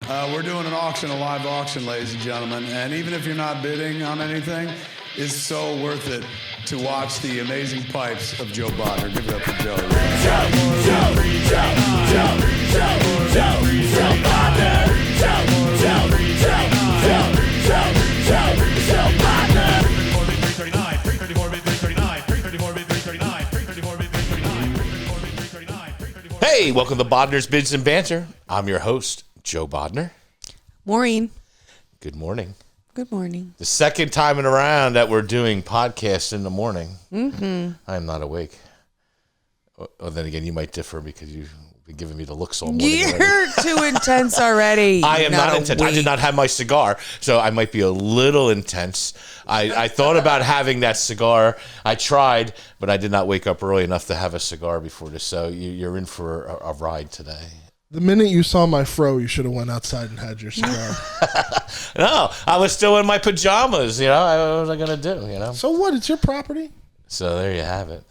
We're doing an auction, a live auction, ladies and gentlemen. And even if you're not bidding on anything, it's so worth it to watch the amazing pipes of Joe Bodnar. Give it up for Joe. Joe Bodnar. Joe Bodnar. Hey, welcome to Bodnars, Bids and Banter. I'm your host, Joe Bodnar. Maureen. Good morning. Good morning. The second time in a round that we're doing podcasts in the morning. Mm-hmm. I'm not awake. Well, then again, you might differ because you've been giving me the looks all morning. You're too intense already. I am not intense. I did not have my cigar, so I might be a little intense. I thought about having that cigar. I tried, but I did not wake up early enough to have a cigar before this. So you're in for a ride today. The minute you saw my fro, you should have went outside and had your cigar. No, I was still in my pajamas. What was I going to do, So what? It's your property. So there you have it.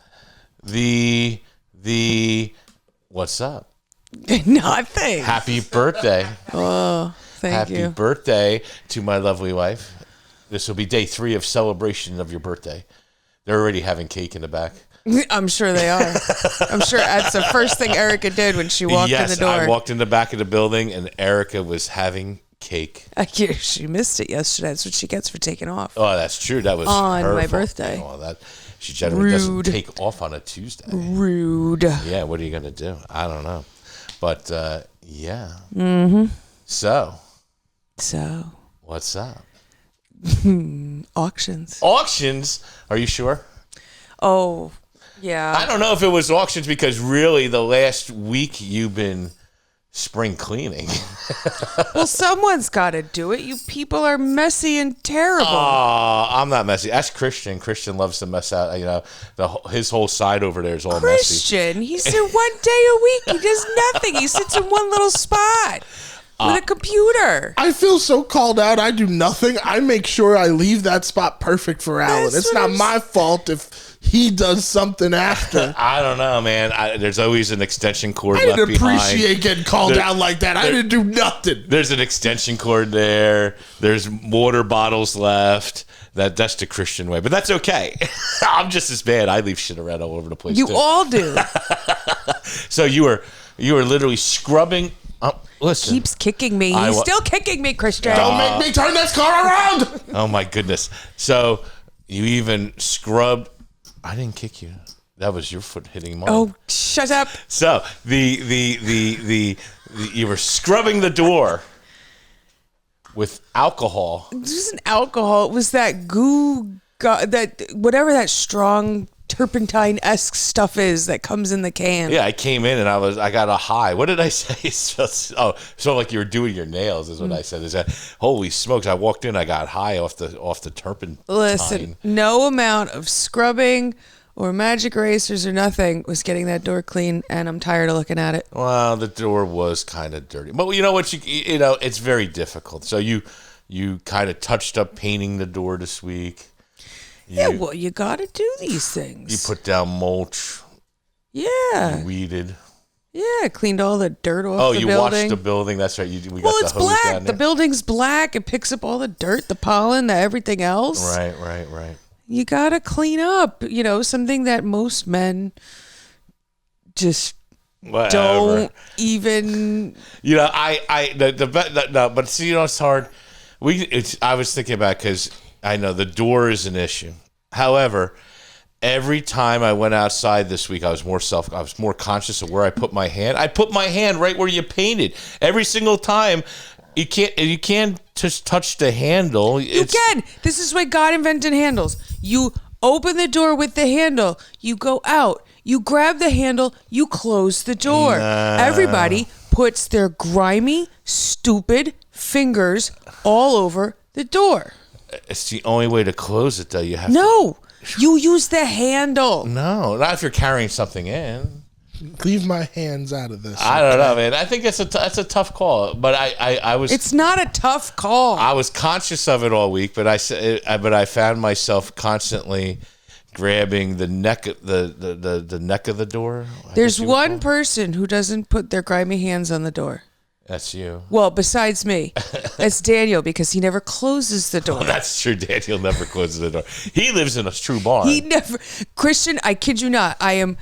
What's up? Nothing. Happy birthday. Oh, thank you. Happy birthday to my lovely wife. This will be day 3 of celebration of your birthday. They're already having cake in the back. I'm sure they are. I'm sure that's the first thing Erica did when she walked in the door. Yes, I walked in the back of the building and Erica was having cake. She missed it yesterday. That's what she gets for taking off. Oh, that's true. That was on her my fault. birthday. Oh, she generally doesn't take off on a Tuesday. Rude. Yeah, what are you going to do? I don't know. But, yeah. Mm-hmm. So. What's up? Auctions. Auctions? Are you sure? Oh, yeah. I don't know if it was auctions because really the last week you've been spring cleaning. Well, someone's got to do it. You people are messy and terrible. Oh, I'm not messy. That's Christian. Christian loves to mess out. His whole side over there is all messy. Christian, he's there 1 day a week. He does nothing. He sits in one little spot with a computer. I feel so called out. I do nothing. I make sure I leave that spot perfect for Alan. It's not my fault if he does something after. I don't know, man. There's always an extension cord left behind. I didn't appreciate getting called out like that. I didn't do nothing. There's an extension cord there. There's water bottles left. That's the Christian way, but that's okay. I'm just as bad. I leave shit around all over the place. You too. all do. So you were literally scrubbing. Listen, Keeps kicking me. He's still kicking me, Christian. Don't make me turn this car around. Oh my goodness. So you even scrubbed. I didn't kick you. That was your foot hitting mine. Oh, shut up. So you were scrubbing the door with alcohol. This isn't alcohol. It was that whatever that strong turpentine-esque stuff is that comes in the can. Yeah, I came in and I got a high. What did I say? So like you were doing your nails is what I said. Is that holy smokes? I walked in, I got high off the turpentine. Listen, no amount of scrubbing or magic erasers or nothing was getting that door clean, and I'm tired of looking at it. Well, the door was kind of dirty, but you know what? It's very difficult. So you kind of touched up painting the door this week. Well, you got to do these things. You put down mulch. Yeah. You weeded. Yeah, cleaned all the dirt off the building. Oh, you washed the building. That's right. We got the hose it's black. down there. The building's black. It picks up all the dirt, the pollen, everything else. Right. You got to clean up, something that most men just don't even. But see, it's hard. I was thinking about because I know the door is an issue. However, every time I went outside this week, I was more conscious of where I put my hand. I put my hand right where you painted. Every single time, you can't just touch the handle. You can. This is why God invented handles. You open the door with the handle. You go out. You grab the handle. You close the door. No. Everybody puts their grimy, stupid fingers all over the door. It's the only way to close it, though. You have you use the handle. No, not if you're carrying something in. Leave my hands out of this. I don't know, man. I think that's a tough call, but I was. It's not a tough call. I was conscious of it all week, but I found myself constantly grabbing the neck the neck of the door. There's one person who doesn't put their grimy hands on the door. That's you. Well, besides me, that's Daniel because he never closes the door. Oh, that's true. Daniel never closes the door. He lives in a true barn. He never. Christian, I kid you not. I am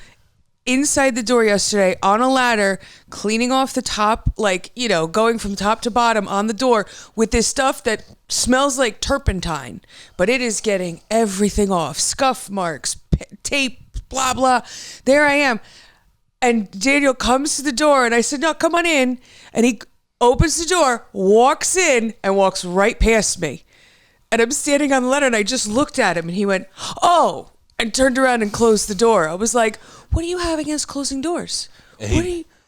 inside the door yesterday on a ladder, cleaning off the top, like, going from top to bottom on the door with this stuff that smells like turpentine, but it is getting everything off. Scuff marks, tape, blah, blah. There I am. And Daniel comes to the door and I said, no, come on in. And he opens the door, walks in and walks right past me. And I'm standing on the ladder and I just looked at him and he went, oh, and turned around and closed the door. I was like, what do you have against closing doors?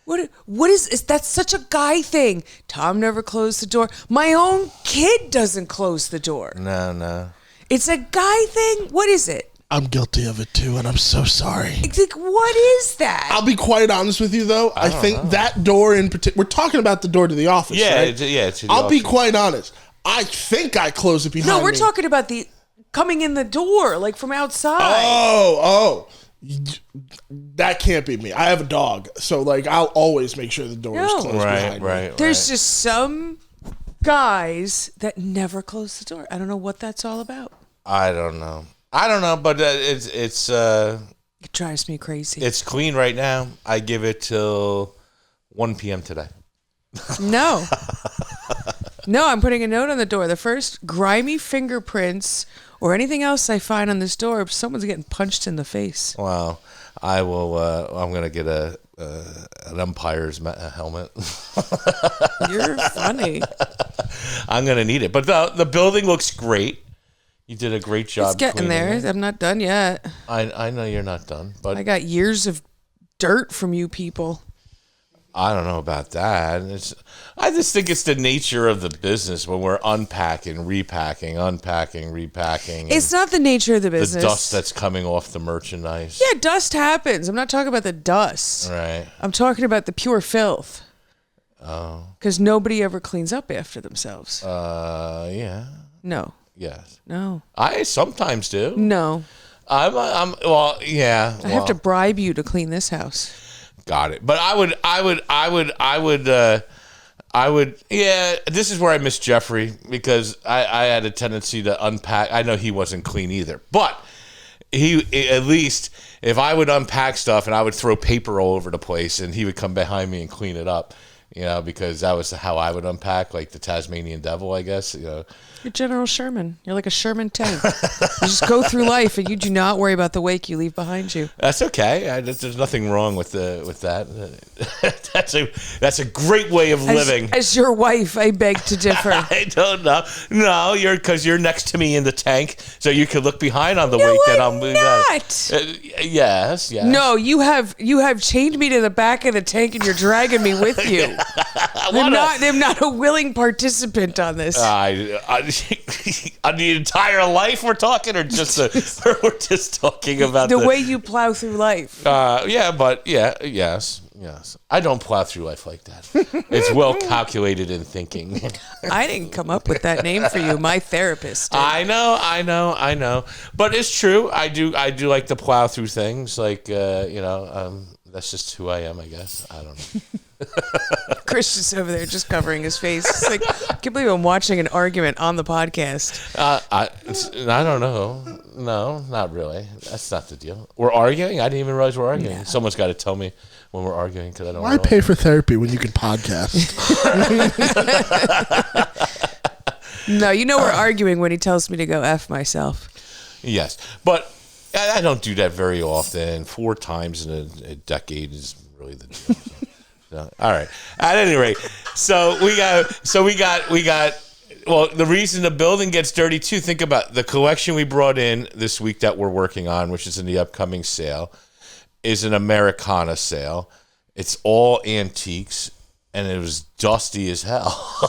What is that's such a guy thing. Tom never closed the door. My own kid doesn't close the door. No. It's a guy thing. What is it? I'm guilty of it too, and I'm so sorry. It's like, what is that? I'll be quite honest with you, though. I think that door in particular, we're talking about the door to the office, right? It's to the I'll be office. quite honest. I think I close it behind me. No, we're talking about the coming in the door, like from outside. Oh. That can't be me. I have a dog, so like I'll always make sure the door is closed behind me. Right. There's just some guys that never close the door. I don't know what that's all about. I don't know, but it's It drives me crazy. it's clean right now. I give it till 1 p.m. today. No. No, I'm putting a note on the door. The first grimy fingerprints or anything else I find on this door, someone's getting punched in the face. Wow. I will. I'm gonna get an umpire's helmet. You're funny. I'm gonna need it. But the building looks great. You did a great job. It's getting cleaning there. it. I'm not done yet. I know you're not done, but I got years of dirt from you people. I don't know about that. I just think it's the nature of the business when we're unpacking, repacking, repacking. It's not the nature of the the business. dust that's coming off the merchandise. Yeah, dust happens. I'm not talking about the dust. Right. I'm talking about the pure filth. Oh. Because nobody ever cleans up after themselves. Yeah. No. Yes. No. I sometimes do. No. Well, yeah. I have to bribe you to clean this house. Got it. But I would. Yeah. This is where I miss Jeffrey because I had a tendency to unpack. I know he wasn't clean either, but he at least if I would unpack stuff and I would throw paper all over the place and he would come behind me and clean it up. Because that was how I would unpack, like the Tasmanian devil, I guess. You're General Sherman. You're like a Sherman tank. You just go through life and you do not worry about the wake you leave behind you. That's okay. There's nothing wrong with that. That's a great way of living. As your wife, I beg to differ. I don't know. No, because you're next to me in the tank, so you can look behind on the wake that I'm not. Yes. No, you have chained me to the back of the tank and you're dragging me with you. I'm not a willing participant on this. On the entire life we're talking, or just we're just talking about the way you plow through life. Yes. I don't plow through life like that. It's well calculated in thinking. I didn't come up with that name for you. My therapist did. I know. But it's true. I do like to plow through things. Like that's just who I am, I guess. I don't know. Chris is over there just covering his face. It's like, I can't believe I'm watching an argument on the podcast. I don't know. No, not really. That's not the deal. We're arguing? I didn't even realize we're arguing. Yeah. Someone's got to tell me when we're arguing because I don't know. Why pay for therapy when you can podcast? No, we're arguing when he tells me to go F myself. Yes, but I don't do that very often. 4 times in a decade is really the deal. So, all right. At any rate, we got. Well, the reason the building gets dirty too. Think about the collection we brought in this week that we're working on, which is in the upcoming sale, is an Americana sale. It's all antiques, and it was dusty as hell.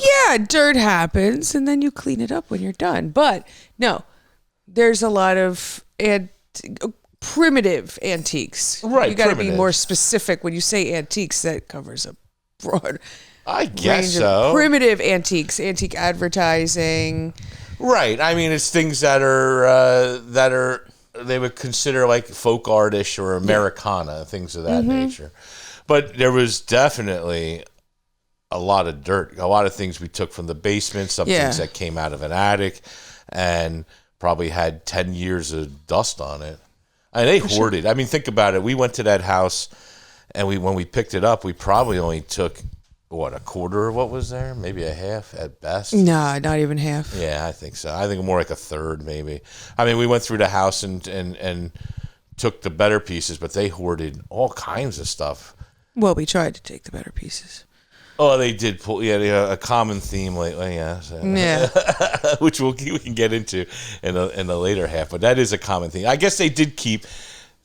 Yeah, dirt happens, and then you clean it up when you're done. But no, there's a lot of primitive antiques. Right, you got to be more specific when you say antiques. That covers a broad I guess range so. Of primitive antiques, antique advertising. Right. I mean, it's things that are they would consider like folk artish or Americana, things of that nature. But there was definitely a lot of dirt, a lot of things we took from the basement, some things that came out of an attic, and probably had 10 years of dust on it. And they hoarded. I mean, think about it. We went to that house, and when we picked it up, we probably only took, a quarter of what was there? Maybe a half at best? Nah, not even half. Yeah, I think so. I think more like a third, maybe. I mean, we went through the house and took the better pieces, but they hoarded all kinds of stuff. Well, we tried to take the better pieces. Oh, they did pull. Yeah, a common theme lately. Yeah, so. Yeah. Which we can get into in the later half, but that is a common thing. I guess they did keep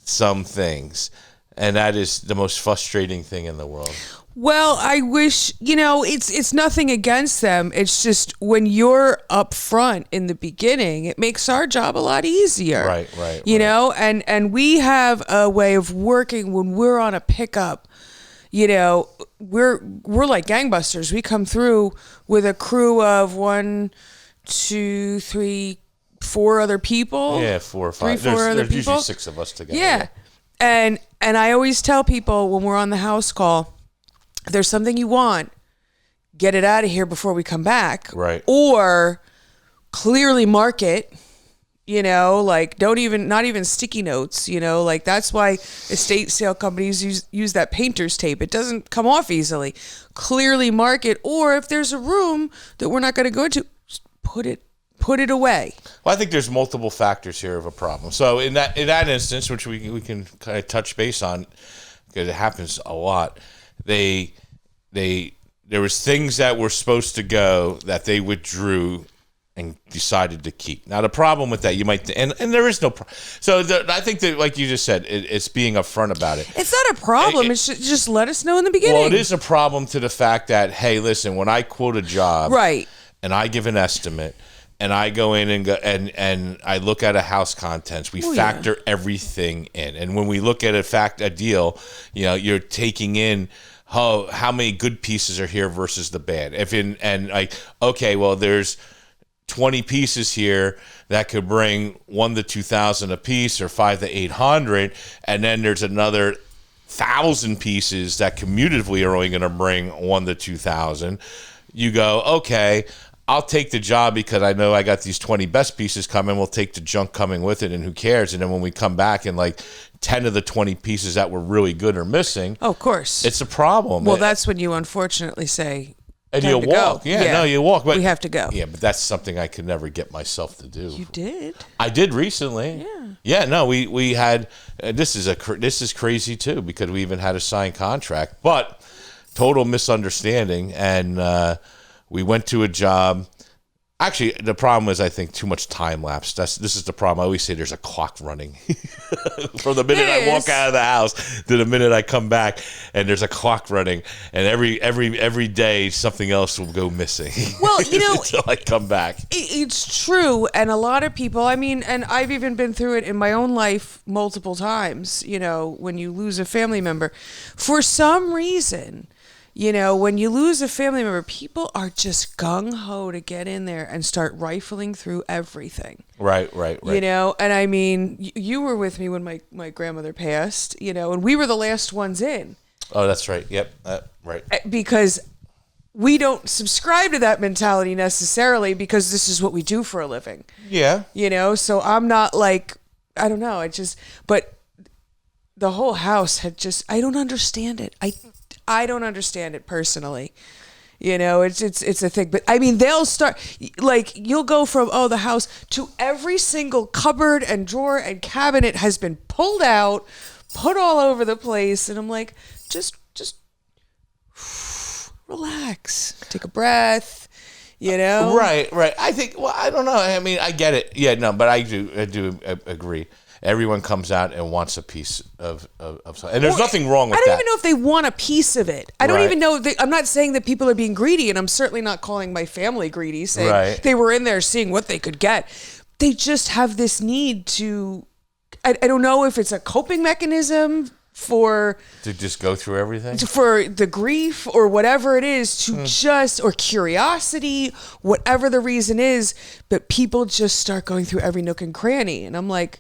some things, and that is the most frustrating thing in the world. Well, I wish, it's nothing against them. It's just when you're up front in the beginning, it makes our job a lot easier. Right. You know, and we have a way of working when we're on a pickup. We're like gangbusters. We come through with a crew of 1, 2, 3, 4 other people. Yeah, 4 or 5. 3, 4 other there's people. usually 6 of us together. Yeah. And I always tell people when we're on the house call, if there's something you want, get it out of here before we come back. Right. Or clearly mark it. Like not even sticky notes, like that's why estate sale companies use that painter's tape. It doesn't come off easily. Clearly mark it, or if there's a room that we're not going to go into, just put it away. Well, I think there's multiple factors here of a problem. So in that instance, which we can kind of touch base on, because it happens a lot, there was things that were supposed to go that they withdrew and decided to keep. Now, the problem with that, you might, and there is no problem. So I think that, like you just said, it's being upfront about it. It's not a problem. It's just let us know in the beginning. Well, it is a problem to the fact that, hey, listen, when I quote a job, right, and I give an estimate, and I go in and I look at a house contents, we factor everything in. And when we look at a deal, you're taking in how many good pieces are here versus the bad. There's 20 pieces here that could bring 1 to 2,000 a piece, or 5 to 800, and then there's another 1,000 pieces that cumulatively are only going to bring 1 to 2,000. You go, okay, I'll take the job because I know I got these 20 best pieces coming. We'll take the junk coming with it, and who cares? And then when we come back and like 10 of the 20 pieces that were really good are missing, of course, it's a problem. Well, that's when you unfortunately say, and you walk. No, you walk. But we have to go. Yeah, but that's something I could never get myself to do. You did? I did recently. Yeah. Yeah, no, we had, this is crazy too, because we even had a signed contract, but total misunderstanding. And we went to a job. Actually, the problem is, I think, too much time lapse. This is the problem. I always say there's a clock running from the minute I walk out of the house to the minute I come back, and there's a clock running, and every day something else will go missing. Well, until I come back. It's true, and a lot of people. I mean, and I've even been through it in my own life multiple times. When you lose a family member, for some reason. When you lose a family member, people are just gung-ho to get in there and start rifling through everything. Right. And I mean, you were with me when my grandmother passed, and we were the last ones in. Oh, that's right. Yep. Right. Because we don't subscribe to that mentality necessarily, because this is what we do for a living. Yeah. So I'm not like, I don't know. But the whole house had I don't understand it. I don't understand it personally. It's a thing. But I mean, they'll start, like, you'll go from, the house, to every single cupboard and drawer and cabinet has been pulled out, put all over the place. And I'm like, just relax, take a breath, Right. I think, I don't know. I mean, I get it. Yeah, no, but I do agree. Everyone comes out and wants a piece of something. And there's nothing wrong with that. I don't even know if they want a piece of it. I don't even know. I'm not saying that people are being greedy, and I'm certainly not calling my family greedy, saying they were in there seeing what they could get. They just have this need to, I don't know if it's a coping mechanism to just go through everything? For the grief or whatever it is, or curiosity, whatever the reason is, but people just start going through every nook and cranny. And I'm like,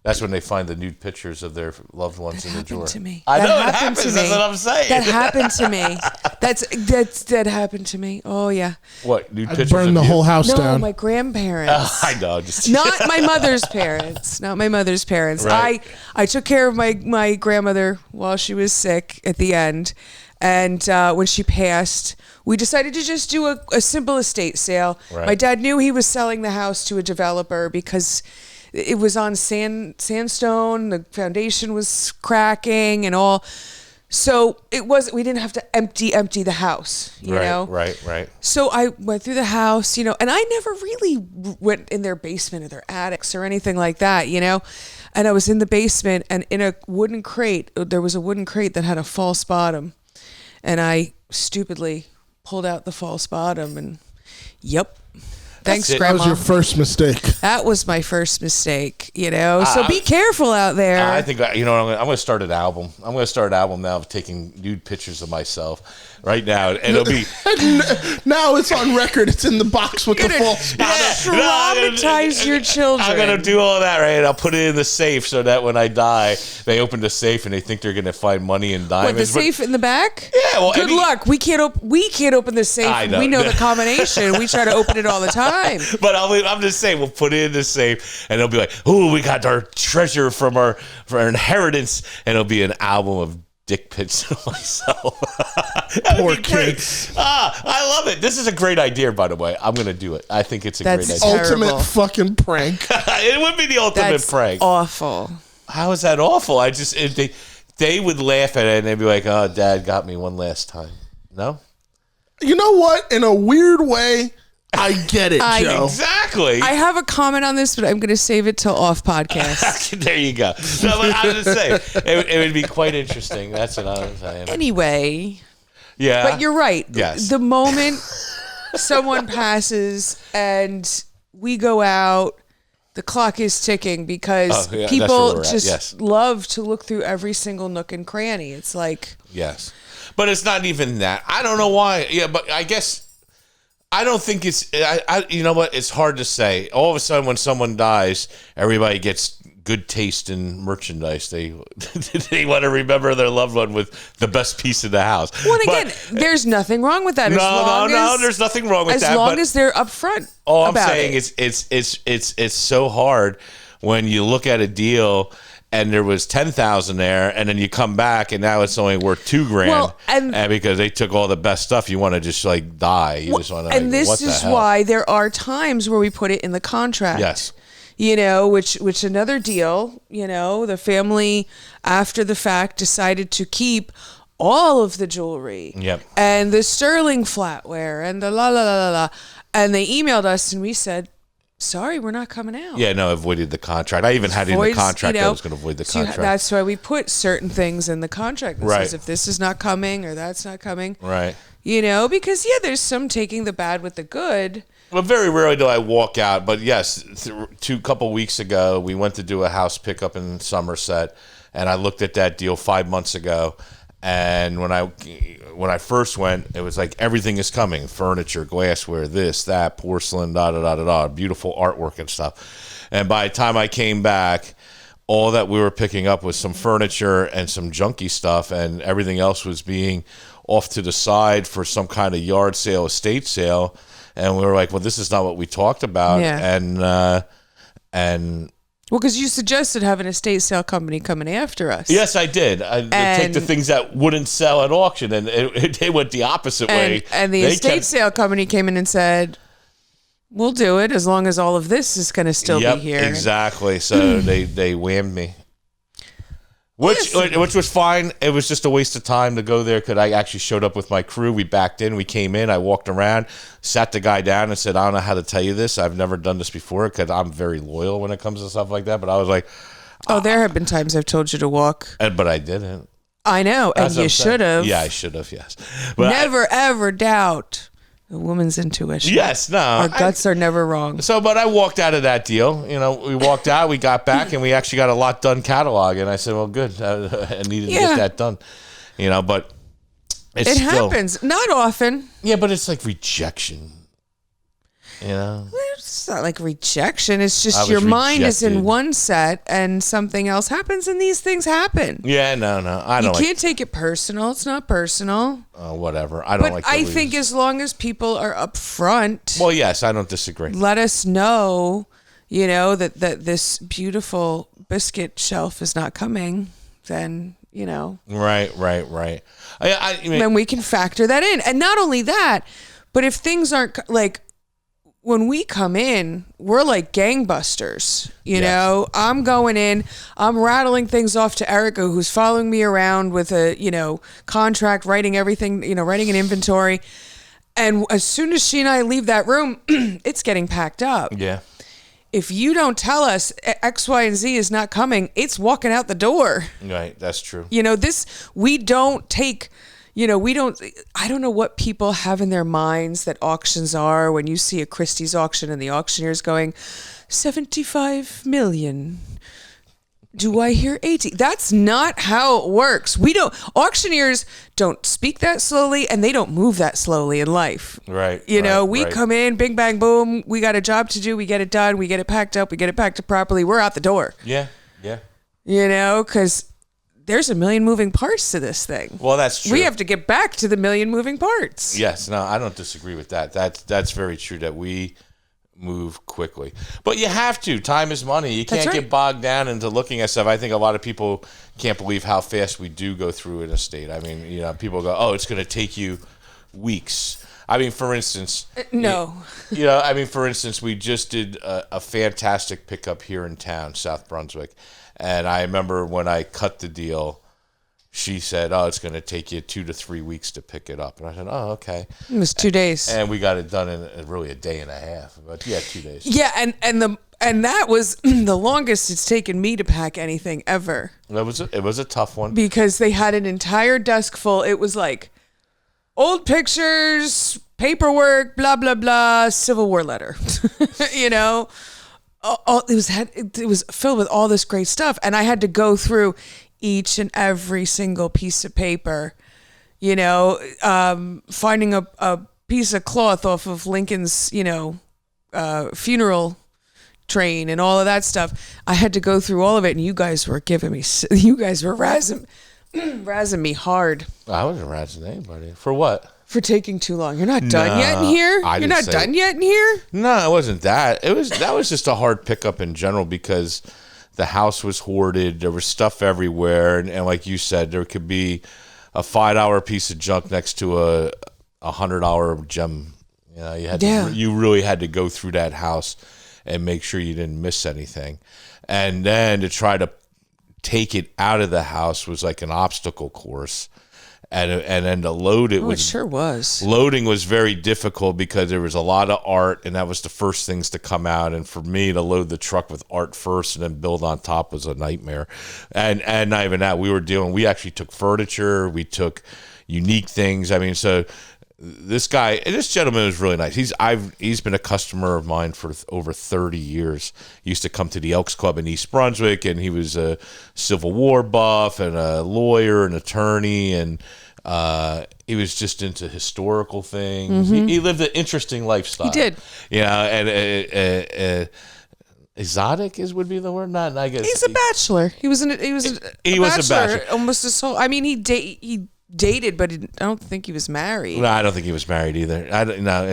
That's when they find the nude pictures of their loved ones in the drawer. To me. I That know it happened to happens. me. That's what I'm saying. That happened to me. That happened to me. Oh yeah. What nude I'd pictures? burn of the you? whole house No, down. my grandparents. I know. Just Not my mother's parents. Not my mother's parents. Right. I took care of my grandmother while she was sick at the end, and when she passed, we decided to just do a simple estate sale. Right. My dad knew he was selling the house to a developer because it was on sandstone. The foundation was cracking and all. So we didn't have to empty the house, you know? Right. So I went through the house, and I never really went in their basement or their attics or anything like that, And I was in the basement, and in a wooden crate, there was a wooden crate that had a false bottom. And I stupidly pulled out the false bottom and, yep. Thanks, it. Grandma. That was your first mistake. That was my first mistake, So be careful out there. I think I'm going to start an album. I'm going to start an album now of taking nude pictures of myself right now, and it'll be Now it's on record. It's in the box with the false traumatize your children. I'm going to do all that, right? And I'll put it in the safe so that when I die, they open the safe and they think they're going to find money and diamonds. What, the safe in the back? Yeah, well, good luck. We can't open the safe. I know. We know the combination. We try to open it all the time. But I'm just saying, we'll put it in the safe, and they'll be like, "Ooh, we got our treasure from our inheritance," and it'll be an album of dick pics of myself. Poor kids. I love it. This is a great idea, by the way. I'm going to do it. I think it's a great idea. Ultimate Terrible. fucking prank. It would be the ultimate That's prank. awful. How is that awful? They would laugh at it, and they'd be like, "Oh, Dad got me one last time." No? You know what? In a weird way, I get it, Joe. Exactly. I have a comment on this, but I'm going to save it till off podcast. There you go. No, but I was just saying, it would be quite interesting. That's what I was saying. Anyway. Yeah. But you're right. Yes. The moment someone passes and we go out, the clock is ticking because that's where people we're at. just Yes. love to look through every single nook and cranny. It's like... Yes. But it's not even that. I don't know why. Yeah, but I guess... I don't think it's. You know what? It's hard to say. All of a sudden, when someone dies, everybody gets good taste in merchandise. They want to remember their loved one with the best piece of the house. Well, again, there's nothing wrong with that. No. There's nothing wrong with that. As long as they're upfront. All I'm about saying it. is, it's so hard when you look at a deal. And there was 10,000 there, and then you come back, and now it's only worth $2,000. Well, and because they took all the best stuff, you want to just like die. You just want to. And this is why there are times where we put it in the contract. Yes. Which another deal. The family after the fact decided to keep all of the jewelry. Yep. And the sterling flatware and the la la la la la, and they emailed us, and we said, sorry, we're not coming out. Yeah, no, avoided the contract. I even had it in the contract that I was going to avoid the contract. That's why we put certain things in the contract that says if this is not coming or that's not coming. Right. Because, there's some taking the bad with the good. Well, very rarely do I walk out. But, yes, a couple weeks ago, we went to do a house pickup in Somerset, and I looked at that deal 5 months ago. And when I first went, it was like everything is coming: furniture, glassware, this, that, porcelain, beautiful artwork and stuff. And by the time I came back, all that we were picking up was some furniture and some junky stuff, and everything else was being off to the side for some kind of yard sale, estate sale. And we were like, well, this is not what we talked about. Yeah. And well, because you suggested having an estate sale company coming after us. yes, I did. I take the things that wouldn't sell at auction, and they went the opposite way. And the estate sale company came in and said, we'll do it as long as all of this is going to still be here. Exactly. So they whammed me. Which was fine. It was just a waste of time to go there because I actually showed up with my crew. We backed in. We came in. I walked around, sat the guy down and said, I don't know how to tell you this. I've never done this before because I'm very loyal when it comes to stuff like that. But I was like... Oh, there have been times I've told you to walk. But I didn't. I know. And you should have. Yeah, I should have, yes. But never, ever doubt a woman's intuition. Yes, no. Our guts are never wrong. So, but I walked out of that deal. We walked out, we got back, and we actually got a lot done catalog. And I said, well, good. I needed to get that done. But it happens. Not often. Yeah, but it's like rejection. It's not like rejection. It's I just was your mind is in rejected. one set and something else happens, and these things happen. Yeah, no, I You don't can't take it personal. It's not personal. whatever. I don't But like to I lose. think as long as people are upfront, Well, yes, I don't disagree. let us know, that this beautiful biscuit shelf is not coming, then, Right. I mean, then we can factor that in. And not only that, but if things aren't like when we come in, we're like gangbusters. You Yes. know, I'm going in, I'm rattling things off to Erica, who's following me around with a, contract, writing everything, writing an inventory. And as soon as she and I leave that room, it's getting packed up. yeah. If you don't tell us X, Y, and Z is not coming, it's walking out the door. Right, that's true. We don't take, I don't know what people have in their minds that auctions are when you see a Christie's auction and the auctioneer's going, 75 million. Do I hear 80? That's not how it works. Auctioneers don't speak that slowly and they don't move that slowly in life. Right. We right. come in, bing, bang, boom. We got a job to do. We get it done. We get it packed up. We get it packed up properly. We're out the door. Yeah. Because there's a million moving parts to this thing. Well, that's true. We have to get back to the million moving parts. Yes, no, I don't disagree with that. That's very true that we move quickly. But you have to. Time is money. You can't That's right. get bogged down into looking at stuff. I think a lot of people can't believe how fast we do go through an estate. I mean, people go, "Oh, it's going to take you weeks." I mean, for instance, No. For instance, we just did a fantastic pickup here in town, South Brunswick. And I remember when I cut the deal, she said, "Oh, it's going to take you 2 to 3 weeks to pick it up." And I said, "Oh, okay." It was 2 days. And we got it done in really a day and a half. But yeah, 2 days. Yeah, and that was the longest it's taken me to pack anything ever. It was a tough one. Because they had an entire desk full. It was like old pictures, paperwork, blah blah blah, Civil War letter. It was filled with all this great stuff, and I had to go through each and every single piece of paper. Finding a piece of cloth off of Lincoln's funeral train and all of that stuff. I had to go through all of it, and you guys were razzing me hard. I wasn't razzing anybody. For what? For taking too long. You're not done yet in here? I You're didn't not say done it. yet in here? No, it wasn't that. That was just a hard pickup in general because the house was hoarded. There was stuff everywhere, and like you said, there could be a $5 piece of junk next to a $100 gem. You really had to go through that house and make sure you didn't miss anything, and then to try to take it out of the house was like an obstacle course. And then to load it It sure was. Loading was very difficult because there was a lot of art, and that was the first things to come out. And for me to load the truck with art first and then build on top was a nightmare. And not even that, we actually took furniture, we took unique things. I mean, so this gentleman was really nice. He's been a customer of mine for over 30 years. He used to come to the Elks Club in East Brunswick, and he was a Civil War buff and a lawyer, an attorney, and he was just into historical things. Mm-hmm. He lived an interesting lifestyle. He did. And exotic would be the word. Not, I guess He's a bachelor. He was a bachelor almost his whole. I mean, he dated, but I don't think he was married. No, I don't think he was married either.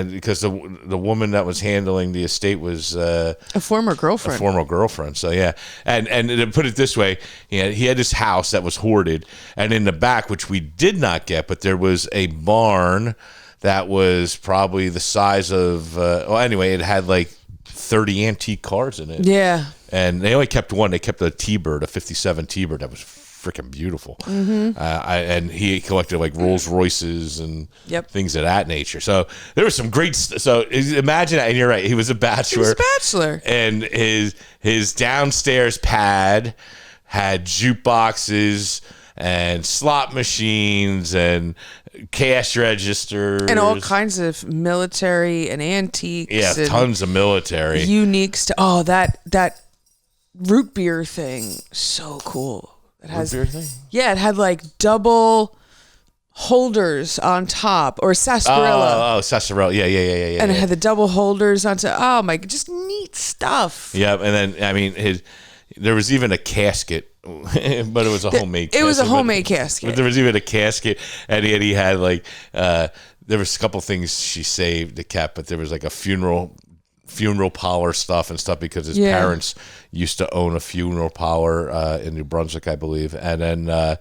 Because the woman that was handling the estate was A former girlfriend. So yeah, and to put it this way, he had this house that was hoarded, and in the back, which we did not get, but there was a barn that was probably the size of. It had like 30 antique cars in it. Yeah. And they only kept one. They kept a T-Bird, a 57 T-Bird that was freaking beautiful. Mm-hmm. And he collected like Rolls Royces and things of that nature. So there was some great. So imagine that, and you're right. He was a bachelor. And his downstairs pad had jukeboxes and slot machines and cash registers and all kinds of military and antiques. Yeah, and tons of military. Unique stuff. Oh, that root beer thing, so cool. It has root beer thing? Yeah, it had like double holders on top, or sarsaparilla. Oh, sarsaparilla. Yeah. And it had the double holders onto. Oh my, just neat stuff. Yeah, and then I mean, there was even a casket, but it was a homemade. It was a homemade But casket. there was even a casket, and he had like there was a couple things she saved that kept, but there was like a funeral parlor stuff and stuff because his parents used to own a funeral parlor in New Brunswick, I believe, and then.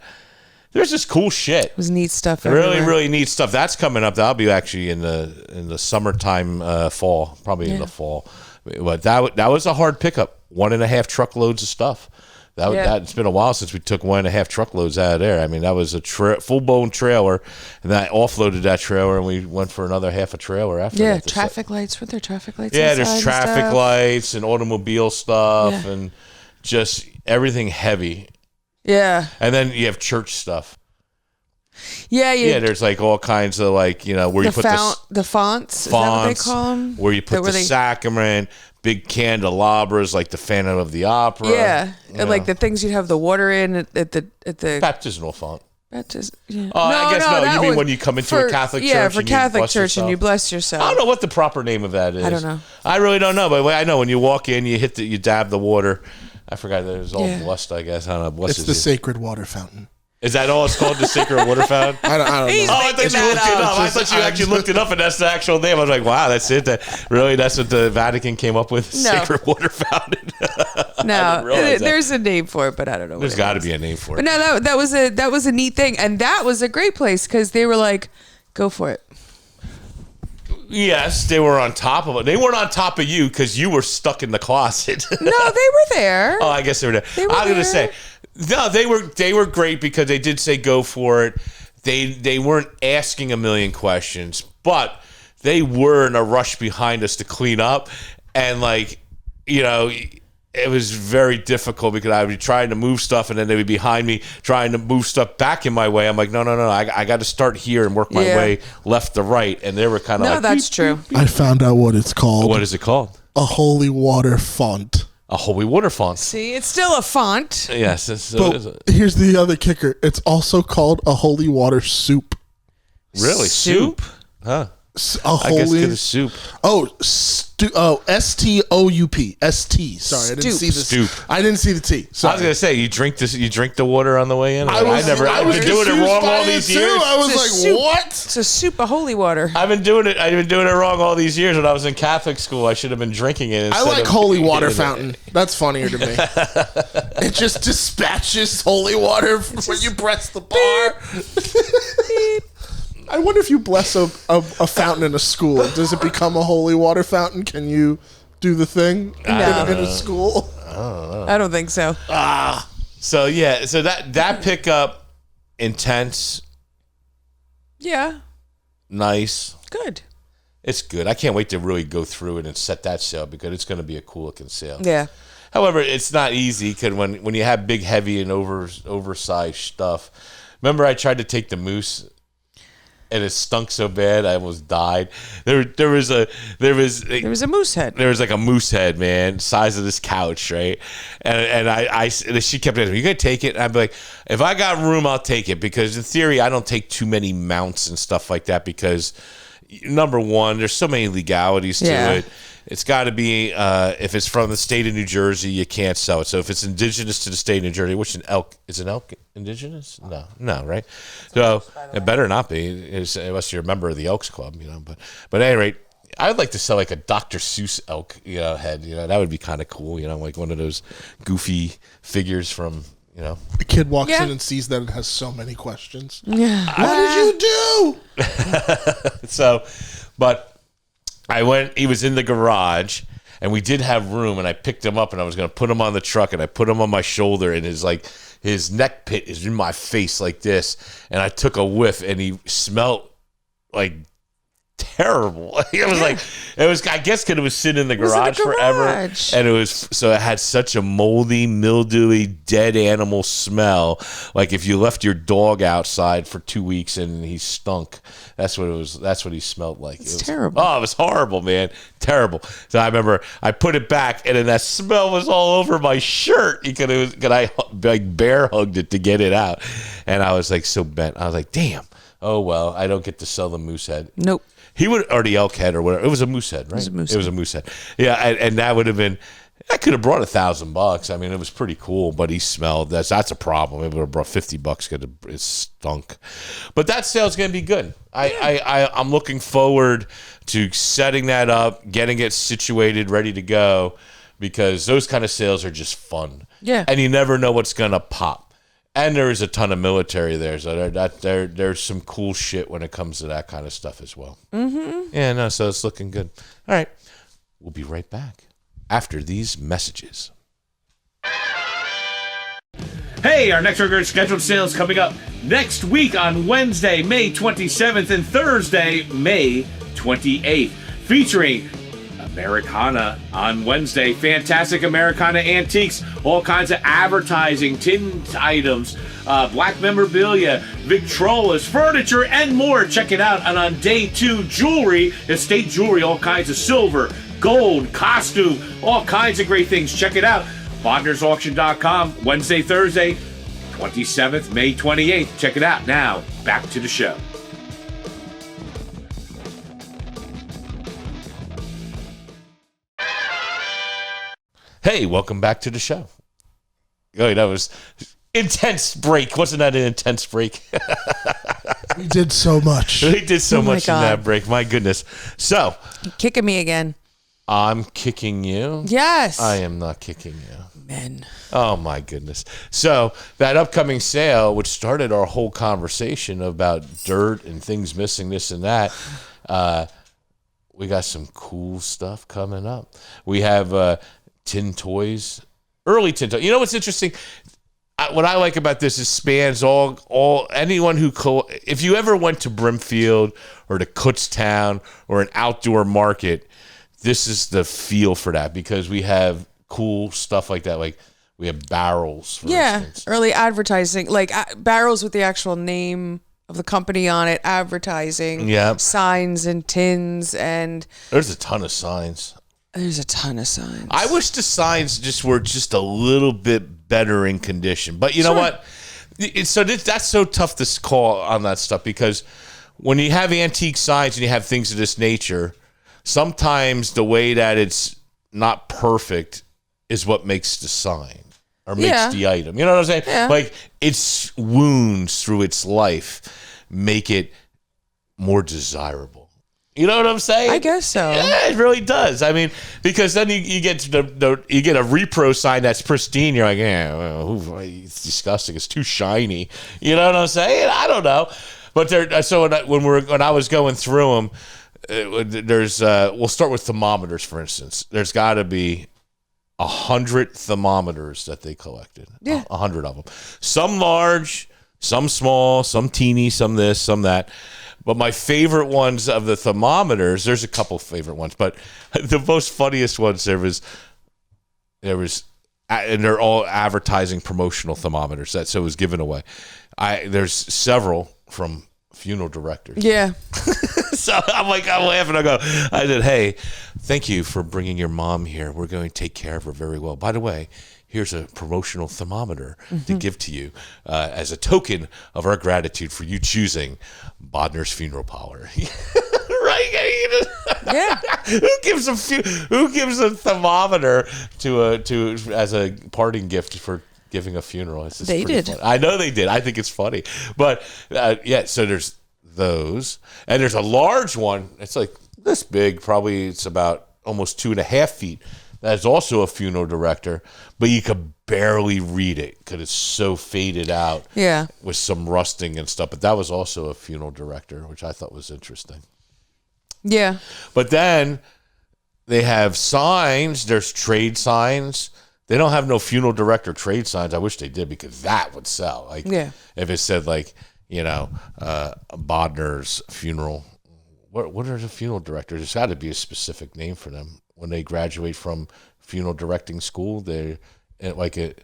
There's this cool shit. It was neat stuff. Really, everywhere. really neat stuff. That's coming up. That'll be actually in the summertime, fall, probably in the fall. But that was a hard pickup. 1.5 truckloads of stuff. It's been a while since we took 1.5 truckloads out of there. I mean, that was a full-blown trailer, and then I offloaded that trailer, and we went for another half a trailer after. Yeah, that. traffic lights. Weren't there traffic lights? Yeah, inside there's and traffic stuff? lights and automobile stuff, Yeah. and just everything heavy. Yeah. And then you have church stuff. Yeah, Yeah, there's like all kinds of like, where you put the fonts. Is that what they call them? where you put the sacrament, big candelabras like the Phantom of the Opera. Yeah, and like the things you'd have the water in at the Baptismal font. baptism. Yeah. Oh, I guess no. that You mean was when you come into a Catholic church? Yeah, for and you Catholic bless church and yourself? you bless yourself. I don't know what the proper name of that is. I don't know. I really don't know, but I know when you walk in, you you dab the water. I forgot that it was all blessed. I guess I don't know. Blessed It's the sacred water fountain. Is that all it's called, the sacred water fountain? I don't know. He's Oh, I thought you making looked that it up. up. I thought you actually looked it up, and that's the actual name. I was like, wow, that's it. That's what the Vatican came up with? No. Sacred water fountain. No, realize that. there's a name for it, but I don't know. There's got to be a name for But it. no, that was a neat thing, and that was a great place because they were like, "Go for it." Yes, they were on top of it. They weren't on top of you because you were stuck in the closet. No, they were there. Oh, I guess they were there. They were I was gonna there. say, no, they were great because they did say go for it. They weren't asking a million questions, but they were in a rush behind us to clean up, and it was very difficult because I would be trying to move stuff, and then they would be behind me trying to move stuff back in my way. I'm like, no, I got to start here and work my way left to right, and they were kind of No, like, that's true. I found out what it's called. what is it called? A holy water font. A holy water font. See, it's still a font. Yes, But here's the other kicker. It's also called a holy water soup. really soup? Huh? A I guess holy. get a soup. S-T-O-U-P. S-T. Sorry, I didn't see the Stoop. I didn't see the T. Sorry. I was gonna say you drink this. You drink the water on the way in. I was I've been doing it confused wrong by all it these too. years. I was It's a like, soup. what? It's a soup of holy water. I've been doing it wrong all these years. When I was in Catholic school, I should have been drinking it. I instead like of holy eating water it. fountain. That's funnier to me. It just dispatches holy water when you press the bar. I wonder if you bless a fountain in a school, does it become a holy water fountain? Can you do the thing in a school? I don't think so. So yeah, so that pickup, intense, Yeah, nice. good. It's good. I can't wait to really go through it and set that sail because it's going to be a cool looking sail. Yeah. However, it's not easy because when you have big, heavy, and oversized stuff. Remember, I tried to take the moose, and it stunk so bad I almost died. There was There was a moose head. there was like a moose head, man, size of this couch, right? And she kept asking me, "You gonna take it?" And I'd be like, "If I got room, I'll take it." Because in theory, I don't take too many mounts and stuff like that because number one, there's so many legalities to it. It's got to be if it's from the state of New Jersey, you can't sell it. So if it's indigenous to the state of New Jersey, which an elk is an elk indigenous? No, right? So it better not be, unless you're a member of the Elks Club, But at any rate, I would like to sell like a Dr. Seuss elk, head. That would be kind of cool. Like one of those goofy figures from. The kid walks Yeah. in and sees that it has so many questions. Yeah. What did you do? So, but I went, he was in the garage and we did have room and I picked him up and I was going to put him on the truck and I put him on my shoulder and his neck pit is in my face like this. And I took a whiff and he smelled like terrible. I guess because it was sitting in the garage forever. And it had such a moldy, mildewy, dead animal smell. Like if you left your dog outside for 2 weeks and he stunk. That's what it was. That's what he smelled like. It was terrible. Oh, it was horrible, man. Terrible. So I remember I put it back and then that smell was all over my shirt because I like bear hugged it to get it out. And I was like so bent. I was like, damn. oh, well, I don't get to sell the moose head. Nope. He would, or the elk head or whatever. It was a moose head, right? It was a moose head. Yeah, and that would have been, I could have brought $1,000. I mean, it was pretty cool, but he smelled. That's a problem. It would have brought $50 because it stunk. But that sale's going to be good. I'm looking forward to setting that up, getting it situated, ready to go, because those kind of sales are just fun. Yeah. And you never know what's going to pop. And there is a ton of military there, so there's some cool shit when it comes to that kind of stuff as well. Mm-hmm. Yeah, no, so it's looking good. All right, we'll be right back after these messages. Hey, our next regular scheduled sale is coming up next week on Wednesday, May 27th, and Thursday, May 28th, featuring Americana on Wednesday. Fantastic Americana antiques, all kinds of advertising, tin items, black memorabilia, Victrolas, furniture, and more. Check it out. And on day 2, jewelry, estate jewelry, all kinds of silver, gold, costume, all kinds of great things. Check it out. BodnarsAuction.com, Wednesday, Thursday, 27th, May 28th. Check it out. Now, back to the show. Hey, welcome back to the show. Oh, that was intense break. Wasn't that an intense break? We did so much. We did so much in God. that break. My goodness. So, You're kicking me again. I'm kicking you. Yes. I am not kicking you. Men. Oh, my goodness. So, that upcoming sale, which started our whole conversation about dirt and things missing, this and that, we got some cool stuff coming up. We have tin toys, early tin toys. You know what's interesting? What I like about this is spans all anyone who if you ever went to Brimfield or to Kutztown or an outdoor market, this is the feel for that, because we have cool stuff like that. Like we have barrels, for instance. Early advertising, like barrels with the actual name of the company on it, advertising, signs and tins, and there's a ton of signs. There's a ton of signs. I wish the signs were just a little bit better in condition. But you know what? That's so tough to call on that stuff, because when you have antique signs and you have things of this nature, sometimes the way that it's not perfect is what makes the sign or makes the item. You know what I'm saying? Yeah. Like its wounds through its life make it more desirable. You know what I'm saying? I guess so. Yeah, it really does. I mean, because then you get to you get a repro sign that's pristine. You're like, yeah, well, it's disgusting. It's too shiny. You know what I'm saying? I don't know. But when I was going through them, there's we'll start with thermometers, for instance. There's got to be 100 thermometers that they collected. Yeah, 100 of them. Some large, some small, some teeny, some this, some that. But my favorite ones of the thermometers, there's a couple favorite ones, but the most funniest ones there was, and they're all advertising promotional thermometers. So it was given away. There's several from funeral directors. Yeah. So I'm laughing. I said, hey, thank you for bringing your mom here. We're going to take care of her very well. By the way, here's a promotional thermometer to give to you as a token of our gratitude for you choosing Bodnar's Funeral Parlor. Right? Yeah. Who gives a thermometer to as a parting gift for giving a funeral? They did. Funny. I know they did. I think it's funny. But so there's those, and there's a large one. It's like this big. Probably it's about almost 2.5 feet. That's also a funeral director, but you could barely read it because it's so faded out. Yeah. With some rusting and stuff. But that was also a funeral director, which I thought was interesting. Yeah. But then they have signs. There's trade signs. They don't have no funeral director trade signs. I wish they did, because that would sell. Like, if it said Bodnar's funeral. What are the funeral directors? There's got to be a specific name for them. When they graduate from funeral directing school, they're like an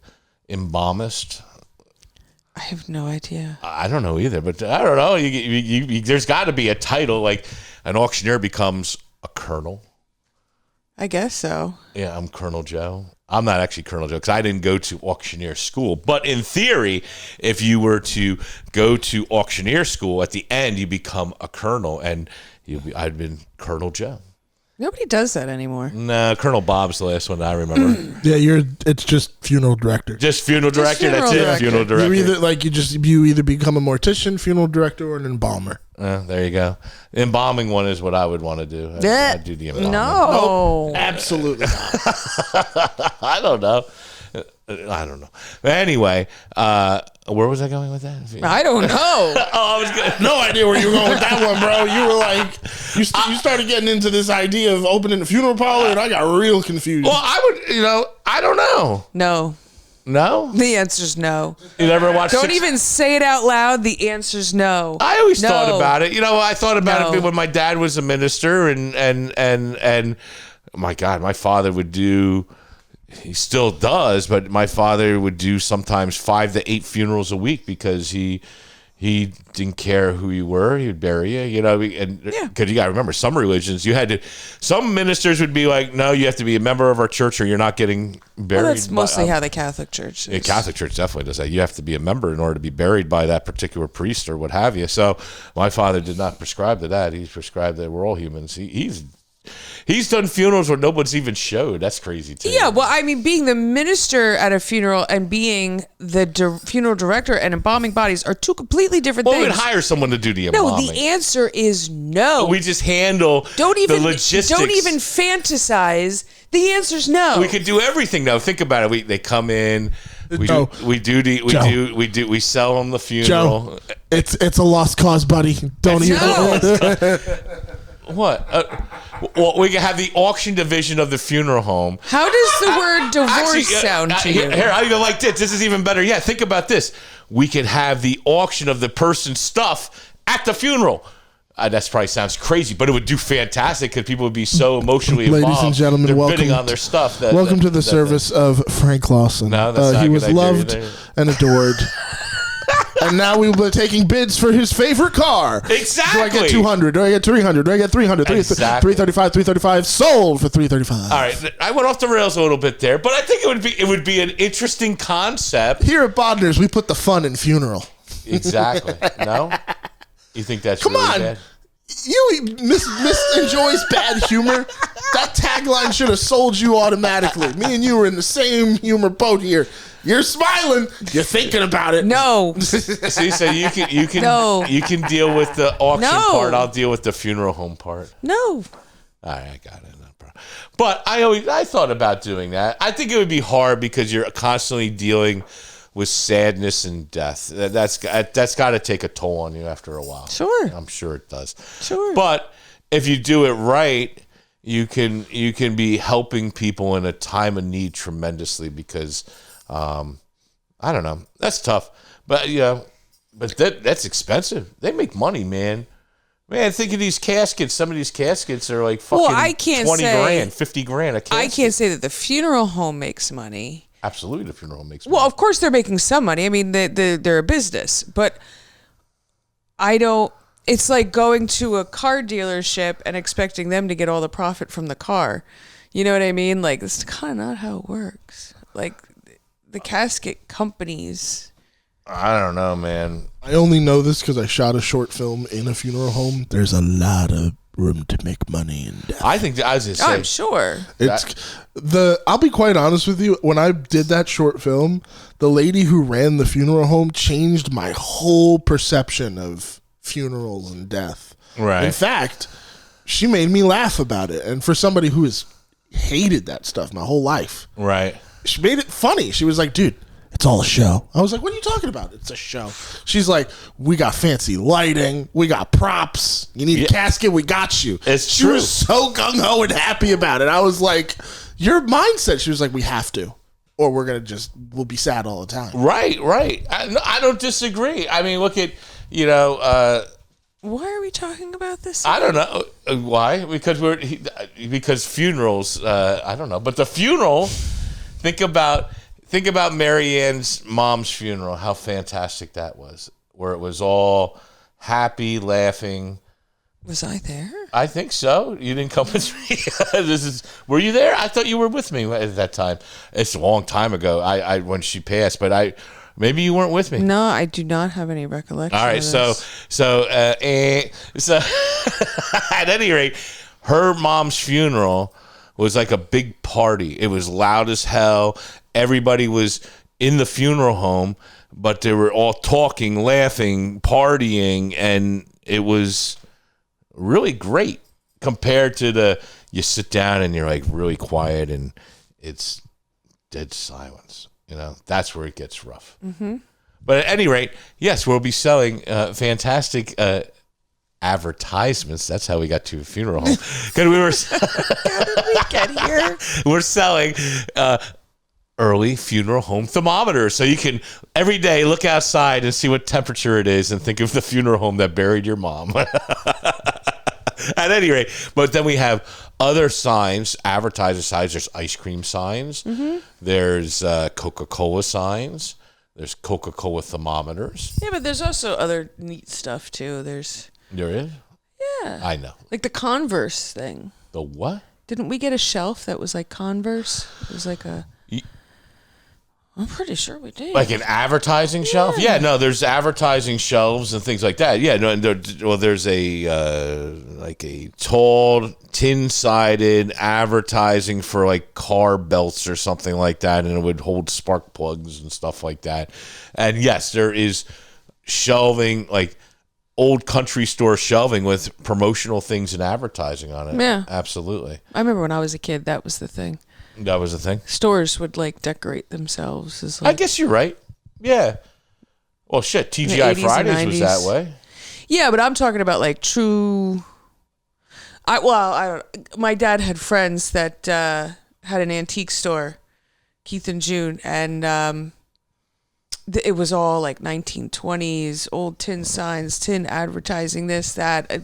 embalmist. I have no idea. I don't know either, but I don't know. There's got to be a title, like an auctioneer becomes a colonel. I guess so. Yeah, I'm Colonel Joe. I'm not actually Colonel Joe because I didn't go to auctioneer school. But in theory, if you were to go to auctioneer school, at the end you become a colonel, and I'd been Colonel Joe. Nobody does that anymore. Nah, Colonel Bob's the last one that I remember. Yeah, it's just funeral director. Just funeral director. funeral That's it. director. Funeral director. You either become a mortician, funeral director, or an embalmer. There you go. Embalming one is what I would want to do. I'd do the embalming. No. Absolutely not. I don't know. But anyway, where was I going with that? I don't know. I was good. No idea where you were going with that one, bro. You were like, you started getting into this idea of opening a funeral parlor, and I got real confused. Well, I don't know. No. No? The answer's no. You never watched Don't even say it out loud. The answer's no. I always No. thought about it. I thought about No. it when my dad was a minister, and my God, my father would do. He still does, but my father would do sometimes 5 to 8 funerals a week because he didn't care who you were. He would bury you, and because you got to remember, some religions some ministers would be like, no, you have to be a member of our church or you're not getting buried. Well, that's mostly how the Catholic Church is. The Catholic Church definitely does that. You have to be a member in order to be buried by that particular priest or what have you. So my father did not prescribe to that. He prescribed that we're all humans. He's done funerals where nobody's even showed. That's crazy too. Yeah, well, I mean, being the minister at a funeral and being the funeral director and embalming bodies are two completely different Well, things. we'd hire someone to do the No, embalming. the answer is no. We just handle the logistics. Don't even fantasize. The answer's no. We could do everything though. Think about it. They come in. We sell them the funeral. Joe, it's a lost cause, buddy. Don't even. What? Well, we can have the auction division of the funeral home. How does the word divorce sound to you? Here, how you like this? This is even better. Yeah, think about this. We could have the auction of the person's stuff at the funeral. That probably sounds crazy, but it would do fantastic because people would be so emotionally involved. Ladies and gentlemen, they're welcome bidding on their stuff. Welcome to the service of Frank Lawson. No, that's not he a was good idea loved either. and adored. And now we will be taking bids for his favorite car. Exactly. Do I get 200? Do I get 300? Do I get 300? Exactly. 335. Sold for 335. All right, I went off the rails a little bit there, but I think it would be an interesting concept. Here at Bodnars, we put the fun in funeral. Exactly. No? You think that's Come really on. bad? You enjoys bad humor. That tagline should have sold you automatically. Me and you were in the same humor boat here. You're smiling. You're thinking about it. No. See, so you can No. you can deal with the auction No. part. I'll deal with the funeral home part. No. All right, I got it. No problem. But I thought about doing that. I think it would be hard because you're constantly dealing with sadness and death. That's got to take a toll on you after a while. Sure. I'm sure it does. Sure. But if you do it right, you can be helping people in a time of need tremendously because I don't know. That's tough. But that's expensive. They make money, man. Man, think of these caskets. Some of these caskets are like fucking I can't 20 say- grand, 50 grand a casket. I can't say that the funeral home makes money. Absolutely, the funeral home makes money. Well, of course they're making some money. I mean, they're a business, but I don't. It's like going to a car dealership and expecting them to get all the profit from the car. You know what I mean? Like, it's kind of not how it works. Like, the casket companies. I don't know, man. I only know this because I shot a short film in a funeral home. There's a lot of room to make money in death. I think I was just saying. I'm sure. I'll be quite honest with you. When I did that short film, the lady who ran the funeral home changed my whole perception of funerals and death. Right. In fact, she made me laugh about it. And for somebody who has hated that stuff my whole life, Right. she made it funny. She was like, dude, it's all a show. I was like, what are you talking about? It's a show. She's like, we got fancy lighting. We got props. You need a casket? We got you. It's she true. was so gung-ho and happy about it. I was like, your mindset. She was like, we have to. Or we'll be sad all the time. Right. I don't disagree. I mean, look at, Why are we talking about this? I don't know why. Because funerals. I don't know. But the funeral. Think about Mary Ann's mom's funeral. How fantastic that was, where it was all happy, laughing. Was I there? I think so. You didn't come with me. Were you there? I thought you were with me at that time. It's a long time ago. I when she passed, but maybe you weren't with me. No, I do not have any recollection. All right, of so at any rate, her mom's funeral was like a big party. It was loud as hell. Everybody was in the funeral home, but they were all talking, laughing, partying, and it was really great compared to you sit down and you're like really quiet and it's dead silence. You know, that's where it gets rough. Mm-hmm. But at any rate, yes, we'll be selling fantastic advertisements. That's how we got to a funeral home. Because we were How did we get here? we're selling early funeral home thermometers, so you can every day look outside and see what temperature it is and think of the funeral home that buried your mom. At any rate, but then we have other signs, advertiser signs. There's ice cream signs. Mm-hmm. There's Coca-Cola signs. There's Coca-Cola thermometers. Yeah, but there's also other neat stuff too. There is? Yeah. I know. Like the Converse thing. The what? Didn't we get a shelf that was like Converse? It was like I'm pretty sure we did. Like an advertising shelf? Yeah, no, there's advertising shelves and things like that. Yeah, no, there's a like a tall, tin-sided advertising for like car belts or something like that, and it would hold spark plugs and stuff like that. And yes, there is shelving, like old country store shelving with promotional things and advertising on it. Yeah. Absolutely. I remember when I was a kid, that was the thing. That was the thing. Stores would like decorate themselves as I like, guess you're right. Yeah. Well, shit, the TGI 80s and Fridays was 90s. that way. Yeah, but I'm talking about like true. I don't. My dad had friends that had an antique store, Keith and June, and it was all like 1920s old tin signs, tin advertising, this, that.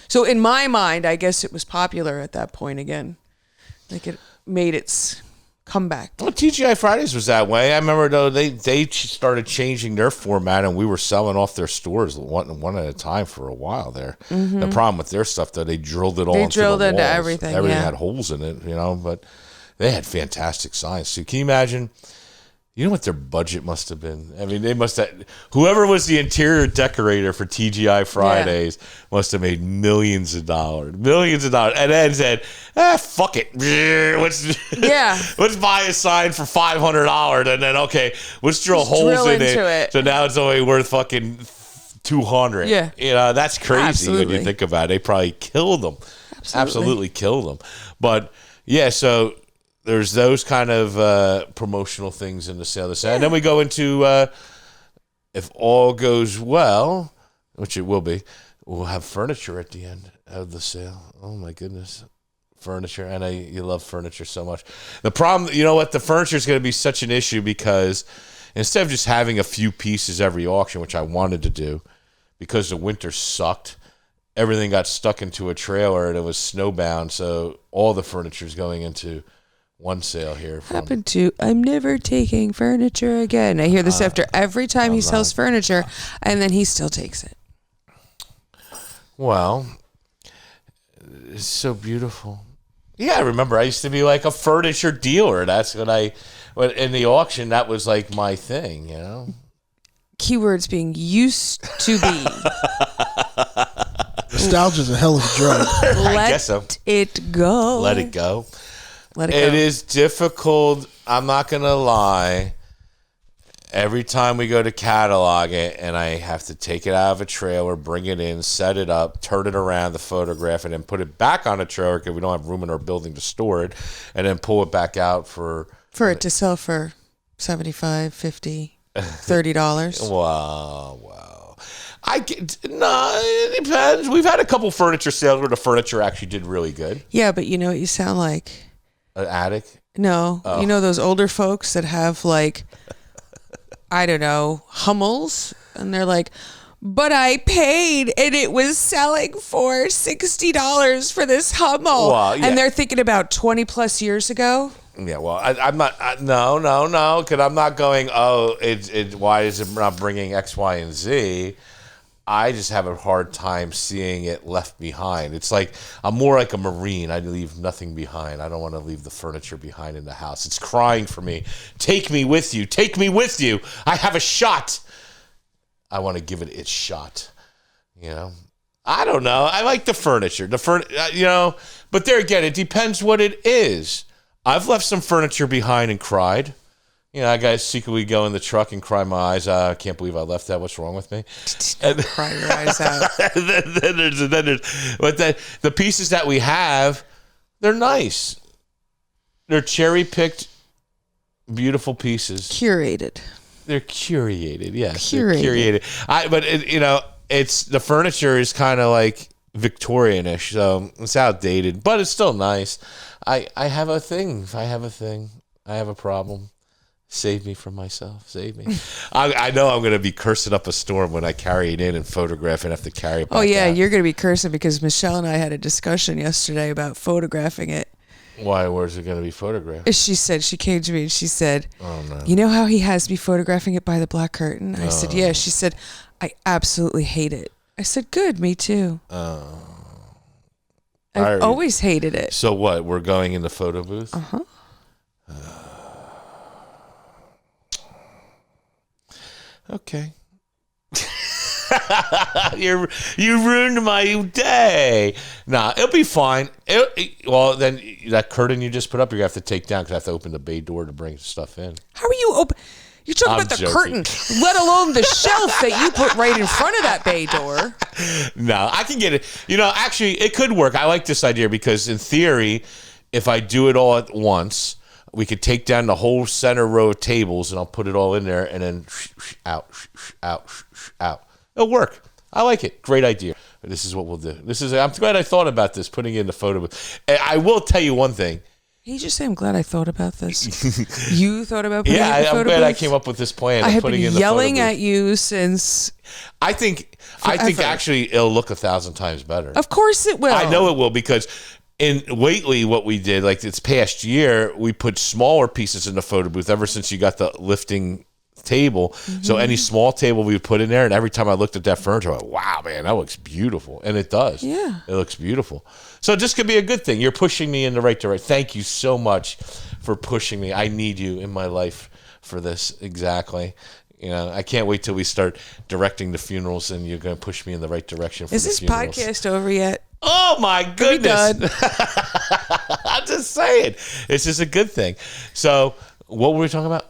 So in my mind, I guess it was popular at that point again. Like it made its comeback. Well, TGI Fridays was that way. I remember though they started changing their format, and we were selling off their stores one at a time for a while there. Mm-hmm. The problem with their stuff though, they drilled it all. They drilled into walls. Everything. Everything had holes in it, you know. But they had fantastic signs. So can you imagine? You know what their budget must have been? I mean, they must have. Whoever was the interior decorator for TGI Fridays must have made millions of dollars, and then said, fuck it. Let's buy a sign for $500, and then let's drill holes in it. So now it's only worth fucking $200. Yeah, you know that's crazy. Absolutely. When you think about it. They probably killed them. Absolutely killed them. But yeah, so. There's those kind of promotional things in the sale. And then we go into, if all goes well, which it will be, we'll have furniture at the end of the sale. Oh, my goodness. Furniture. I know you love furniture so much. The problem, you know what? The furniture is going to be such an issue because instead of just having a few pieces every auction, which I wanted to do, because the winter sucked, everything got stuck into a trailer and it was snowbound. So all the furniture is going into one sale here. I'm never taking furniture again. I hear this after every time he sells furniture, and then he still takes it. Well, it's so beautiful. Yeah, I remember I used to be like a furniture dealer. That's what in the auction, that was like my thing, you know? Keywords being used to be. Nostalgia's a hell of a drug. I guess so. It go. Let it go. Let it go. It is difficult. I'm not going to lie. Every time we go to catalog it, and I have to take it out of a trailer, bring it in, set it up, turn it around, the photograph, and then put it back on a trailer because we don't have room in our building to store it, and then pull it back out for it to sell for $75, $50, $30. Wow. It depends. We've had a couple furniture sales where the furniture actually did really good. Yeah, but you know what you sound like? An attic? No. Oh. You know those older folks that have like, I don't know, Hummels? And they're like, but I paid and it was selling for $60 for this Hummel. Well, yeah. And they're thinking about 20 plus years ago. Yeah, well, I'm not. No, because I'm not going. Why is it not bringing X, Y, and Z? I just have a hard time seeing it left behind. It's like I'm more like a Marine. I leave nothing behind. I don't want to leave the furniture behind in the house. It's crying for me. Take me with you. Take me with you. I have a shot. I want to give it its shot. I don't know. I like the furniture. But there again, it depends what it is. I've left some furniture behind and cried. I got to secretly go in the truck and cry my eyes out. I can't believe I left that. What's wrong with me? Cry your eyes out. then there's, but the pieces that we have, they're nice. They're cherry-picked, beautiful pieces. Curated. They're curated, yes. Curated. They're curated. It's the furniture is kind of like Victorian-ish, so it's outdated, but it's still nice. I have a thing. I have a problem. Save me from myself. Save me. I know I'm going to be cursing up a storm when I carry it in and photograph and have to carry it back out. You're going to be cursing because Michelle and I had a discussion yesterday about photographing it. Why? Where's it going to be photographed? She said, she came to me and she said, oh, no. You know how he has me photographing it by the black curtain? I said, yeah. She said, I absolutely hate it. I said, good, me too. I've always hated it. So what? We're going in the photo booth? Uh-huh. Okay. You ruined my day. Nah, it'll be fine. Well, then that curtain you just put up, you're going to have to take down because I have to open the bay door to bring stuff in. How are you open? You're talking about the curtain, let alone the shelf that you put right in front of that bay door. No, I can get it. Actually, it could work. I like this idea because in theory, if I do it all at once, we could take down the whole center row of tables and I'll put it all in there and then out. It'll work. I like it. Great idea. This is what we'll do. I'm glad I thought about this, putting in the photo booth. I will tell you one thing. He just say, I'm glad I thought about this. You thought about putting in the photo I'm glad booth? I came up with this plan. I have putting been in the yelling photo booth. at you since I think actually it'll look 1,000 times better. Of course it will. I know it will because lately what we did, like this past year, we put smaller pieces in the photo booth ever since you got the lifting table. Mm-hmm. So any small table we would put in there, and every time I looked at that furniture, I went, wow, man, that looks beautiful. And it does. Yeah. It looks beautiful. So this could be a good thing. You're pushing me in the right direction. Thank you so much for pushing me. I need you in my life for this. Exactly. I can't wait till we start directing the funerals and you're going to push me in the right direction for Is the this funerals. podcast over yet? Oh my goodness. Done. I'm just saying. It's just a good thing. So what were we talking about?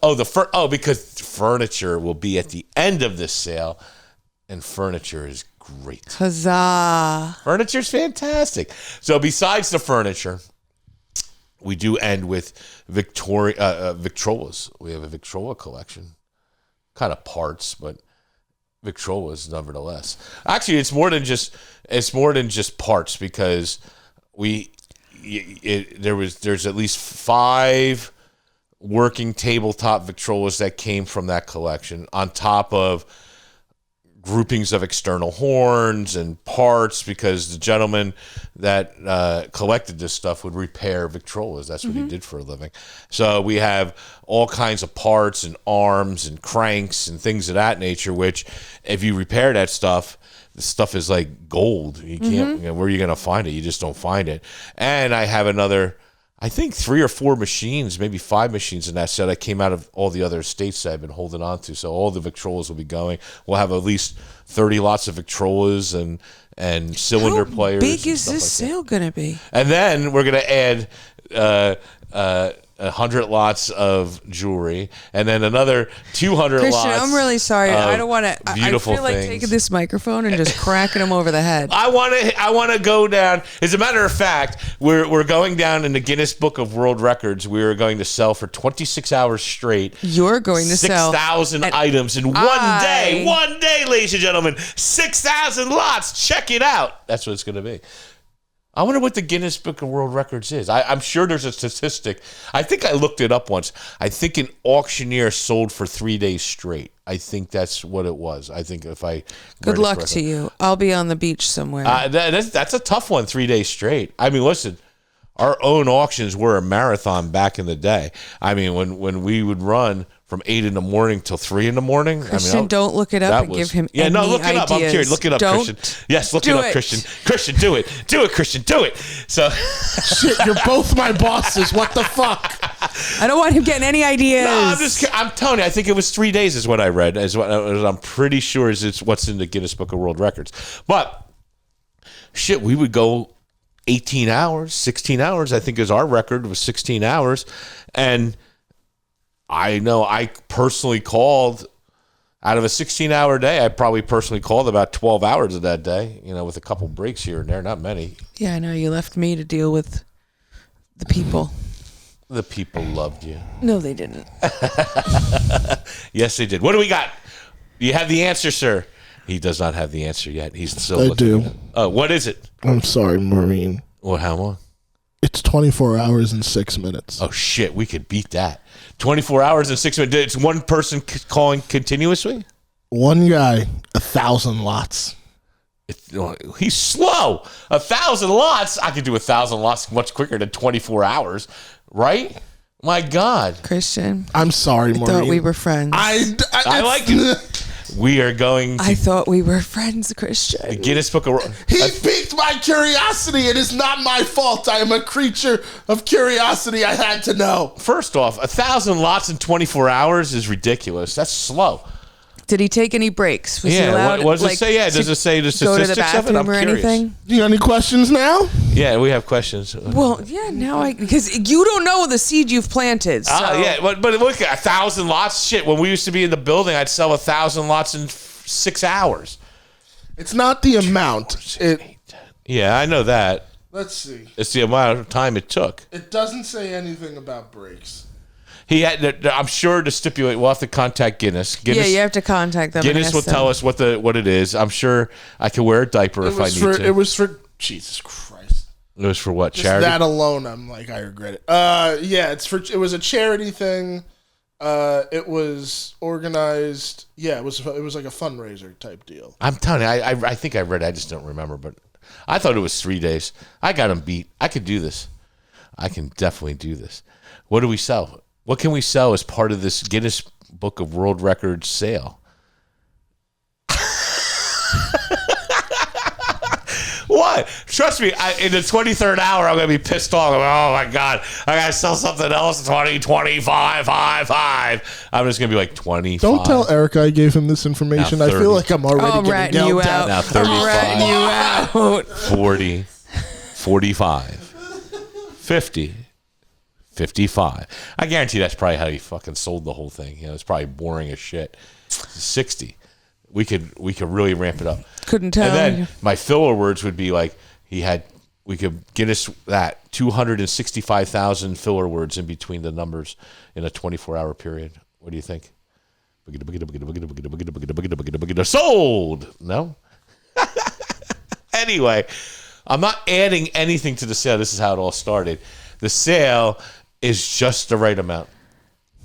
Because furniture will be at the end of this sale, and furniture is great. Huzzah. Furniture's fantastic. So besides the furniture, we do end with Victrolas. We have a Victrola collection. Kind of parts, but Victrolas nevertheless. Actually, it's more than just parts because there's at least 5 working tabletop Victrolas that came from that collection, on top of groupings of external horns and parts, because the gentleman that collected this stuff would repair Victrolas. That's what he did for a living. So we have all kinds of parts and arms and cranks and things of that nature, which if you repair that stuff, the stuff is like gold. You can't, where are you going to find it? You just don't find it. And I have another, I think 3 or 4 machines, maybe 5 machines in that set. I came out of all the other estates that I've been holding on to. So all the Victrolas will be going. We'll have at least 30 lots of Victrolas and cylinder players. How big is stuff this like sale going to be? And then we're going to add 100 lots of jewelry, and then another 200 Christian, lots. I'm really sorry. I don't want to. Beautiful I feel like things. taking this microphone and just cracking them over the head. I want to go down. As a matter of fact, we're going down in the Guinness Book of World Records. We are going to sell for 26 hours straight. You're going to sell 6,000 items in one day. One day, ladies and gentlemen. 6,000 lots. Check it out. That's what it's going to be. I wonder what the Guinness Book of World Records is. I'm sure there's a statistic. I think I looked it up once. I think an auctioneer sold for 3 days straight. I think that's what it was. I think if I Good luck to you. I'll be on the beach somewhere. That's a tough one, 3 days straight. I mean, listen, our own auctions were a marathon back in the day. I mean, when we would run from 8 in the morning till 3 in the morning. Christian, don't look it up and give him any no, look it up. I'm ideas. curious. Look it up, Don't Christian. Yes, look it do up, it. Christian. Christian, do it. Do it, Christian. Do it. So, Shit, you're both my bosses. What the fuck? I don't want him getting any ideas. no, I'm telling you, I think it was 3 days is what I read. I'm pretty sure it's what's in the Guinness Book of World Records. But, shit, we would go 18 hours, 16 hours. I think is our record was 16 hours. And I know I personally called, out of a 16-hour day, I probably personally called about 12 hours of that day, with a couple breaks here and there, not many. Yeah, I know. You left me to deal with the people. The people loved you. No, they didn't. Yes, they did. What do we got? You have the answer, sir. He does not have the answer yet. He's still I looking do. at it. Oh, what is it? I'm sorry, Maureen. Well, how long? It's 24 hours and 6 minutes. Oh, shit. We could beat that. 24 hours and 6 minutes. It's one person calling continuously? One guy, 1,000 lots. He's slow. 1,000 lots. I could do 1,000 lots much quicker than 24 hours, right? My God. Christian, I'm sorry, I Maureen. thought we were friends. I like it. We are going to I thought we were friends, Christian. the Guinness Book of World. He piqued my curiosity. It is not my fault. I am a creature of curiosity. I had to know. First off, 1,000 lots in 24 hours is ridiculous. That's slow. Did he take any breaks? Was he Yeah, allowed, what does it say? Yeah, does to it say the go to the statistics of it? bathroom I'm or curious. anything? You got any questions now? Yeah, we have questions. Well, yeah, now because you don't know the seed you've planted. So. Yeah, but look at 1,000 lots. Shit, when we used to be in the building, I'd sell 1,000 lots in 6 hours. It's not the amount. Yeah, I know that. Let's see. It's the amount of time it took. It doesn't say anything about breaks. He had. I'm sure to stipulate. We'll have to contact Guinness. Yeah, you have to contact them. Guinness will tell us what it is. I'm sure I could wear a diaper if I need to. It was for Jesus Christ. It was for what? Just Charity? that alone, I'm like, I regret it. Yeah, it was a charity thing. It was organized. Yeah, it was like a fundraiser type deal. I'm telling you, I think I read it. I just don't remember. But I thought it was 3 days. I got him beat. I could do this. I can definitely do this. What do we sell? What can we sell as part of this Guinness Book of World Records sale? What? Trust me, in the 23rd hour, I'm going to be pissed off. Oh, my God. I got to sell something else. 20, 25, 5. I'm just going to be like 25. Don't tell Erica I gave him this information. Now I 30. feel like I'm already I'm getting ratting yelled you at. out. Now 35. I'm ratting you out. 40, 45, 50, 55. I guarantee that's probably how he fucking sold the whole thing. It's probably boring as shit. 60. We could really ramp it up. Couldn't tell. And then my filler words would be like we could Guinness that 265,000 filler words in between the numbers in a 24-hour period. What do you think? Sold. No. Anyway, I'm not adding anything to the sale. This is how it all started. The sale is just the right amount.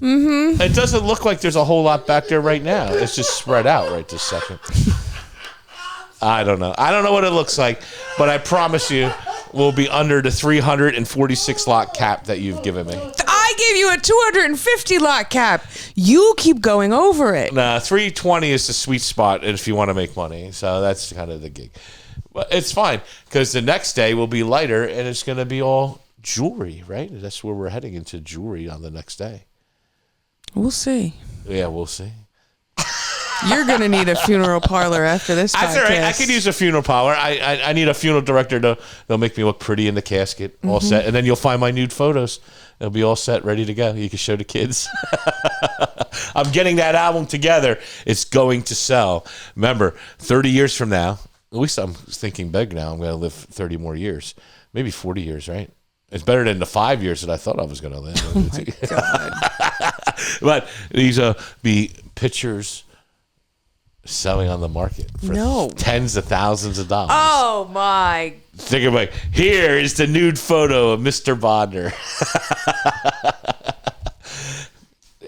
Mm-hmm. It doesn't look like there's a whole lot back there right now. It's just spread out right this second. I don't know. I don't know what it looks like, but I promise you we'll be under the 346 lot cap that you've given me. I gave you a 250 lot cap. You keep going over it. Nah, 320 is the sweet spot if you want to make money. So that's kind of the gig. But it's fine because the next day will be lighter and it's going to be all jewelry, right? That's where we're heading into jewelry on the next day. We'll see. Yeah, we'll see. You're going to need a funeral parlor after this podcast. That's all right. I could use a funeral parlor. I need a funeral director they'll make me look pretty in the casket, all set. And then you'll find my nude photos. It'll be all set, ready to go. You can show the kids. I'm getting that album together. It's going to sell. Remember, 30 years from now, at least I'm thinking big now. I'm going to live 30 more years. Maybe 40 years, right? It's better than the 5 years that I thought I was going to live. Oh, my God. But these be pictures selling on the market for tens of thousands of dollars. Oh, my. Think of like, here is the nude photo of Mr. Bodnar.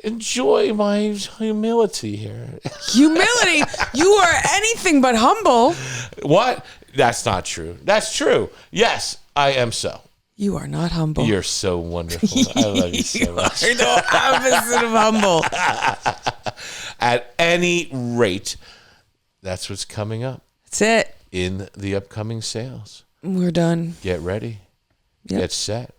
Enjoy my humility here. Humility? You are anything but humble. What? That's not true. That's true. Yes, I am so. You are not humble. You're so wonderful. I love you so much. You're the opposite of humble. At any rate, that's what's coming up That's it. in the upcoming sales. We're done. Get ready. Yep. Get set.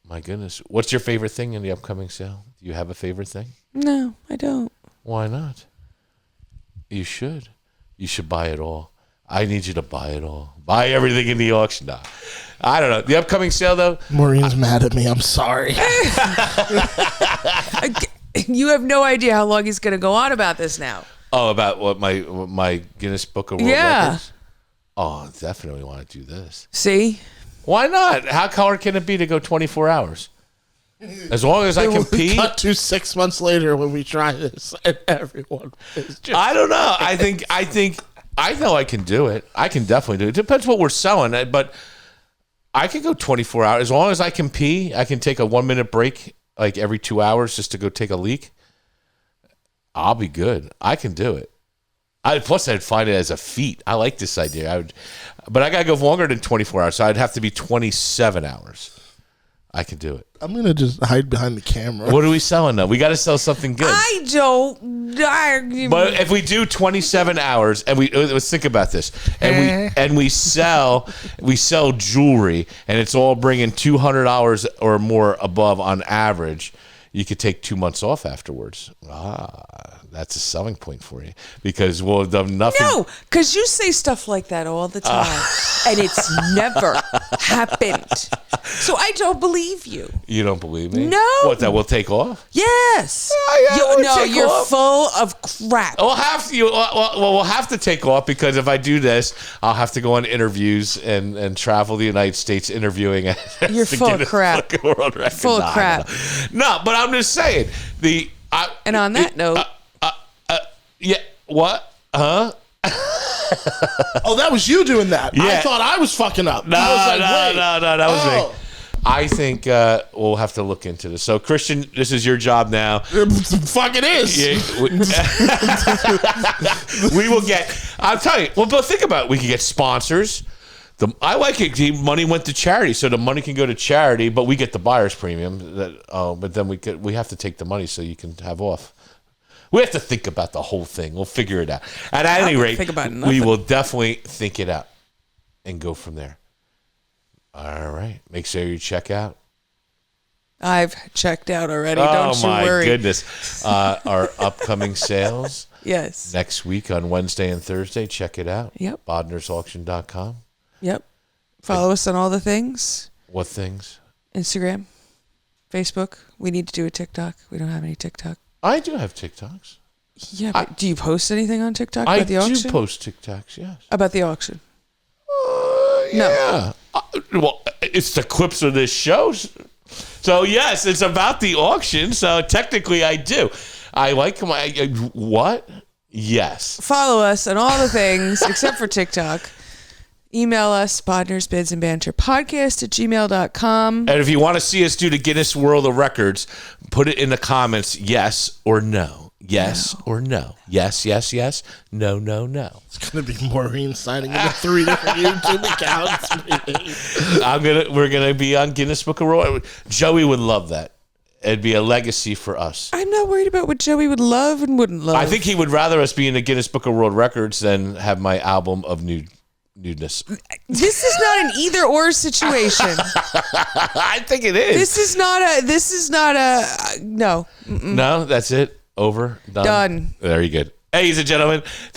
My goodness. What's your favorite thing in the upcoming sale? Do you have a favorite thing? No, I don't. Why not? You should. You should buy it all. I need you to buy it all. Buy everything in the auction. Nah. I don't know. The upcoming sale, though. Maureen's mad at me. I'm sorry. You have no idea how long he's going to go on about this now. Oh, about what my Guinness Book of World Records? Oh, definitely want to do this. See? Why not? How hard can it be to go 24 hours? As long as I can pee. Cut to 6 months later when we try this, and everyone is just. I don't know. I know I can do it. I can definitely do it. It depends what we're selling, but I can go 24 hours. As long as I can pee, I can take a 1 minute break like every 2 hours just to go take a leak. I'll be good. I can do it. Plus, I'd find it as a feat. I like this idea. But I got to go longer than 24 hours, so I'd have to be 27 hours. I can do it. I'm going to just hide behind the camera. What are we selling, though? We got to sell something good. I don't. But if we do 27 hours, and let's think about this, and we sell jewelry, and it's all bringing $200 or more above on average, you could take 2 months off afterwards. That's a selling point for you because we'll have done nothing. No, because you say stuff like that all the time, and it's never happened. So I don't believe you. You don't believe me? No. What, that we'll take off? Yes. You're full of crap. We'll have to take off because if I do this, I'll have to go on interviews and travel the United States interviewing. You're full of crap. Full of crap. No, but I'm just saying And on that note. Yeah. What? Huh? Oh, that was you doing that. Yeah. I thought I was fucking up. No, that was Oh. me. I think we'll have to look into this. So, Christian, this is your job now. Fucking is. Yeah, we will get. I'll tell you. Well, but think about it. We could get sponsors. I like it. The money went to charity, so the money can go to charity, but we get the buyer's premium. But then we have to take the money so you can have off. We have to think about the whole thing. We'll figure it out. At any rate, we will definitely think it out and go from there. All right. Make sure you check out. I've checked out already. Don't you worry. Oh, my goodness. Our upcoming sales. Yes. Next week on Wednesday and Thursday. Check it out. Yep. Bodnarsauction.com. Yep. Follow us on all the things. What things? Instagram, Facebook. We need to do a TikTok. We don't have any TikTok. I do have TikToks. Yeah, but do you post anything on TikTok about the auction? I do post TikToks, yes. About the auction? Yeah. No. Well, it's the clips of this show. So, yes, it's about the auction. So, technically, I do. I like my... What? Yes. Follow us on all the things except for TikTok. Email us, Bodnars, Bids, and Banter podcast @gmail.com. And if you want to see us do the Guinness World of Records, put it in the comments, yes or no. Yes or no. Yes, yes, yes. No, no, no. It's going to be Maureen signing into 3 different YouTube accounts. We're gonna be on Guinness Book of World. Joey would love that. It'd be a legacy for us. I'm not worried about what Joey would love and wouldn't love. I think he would rather us be in the Guinness Book of World Records than have my album of nudness. This is not an either or situation. I think it is. This is not a no. No, that's it. Over. Done. Done. Very good. Ladies and gentlemen.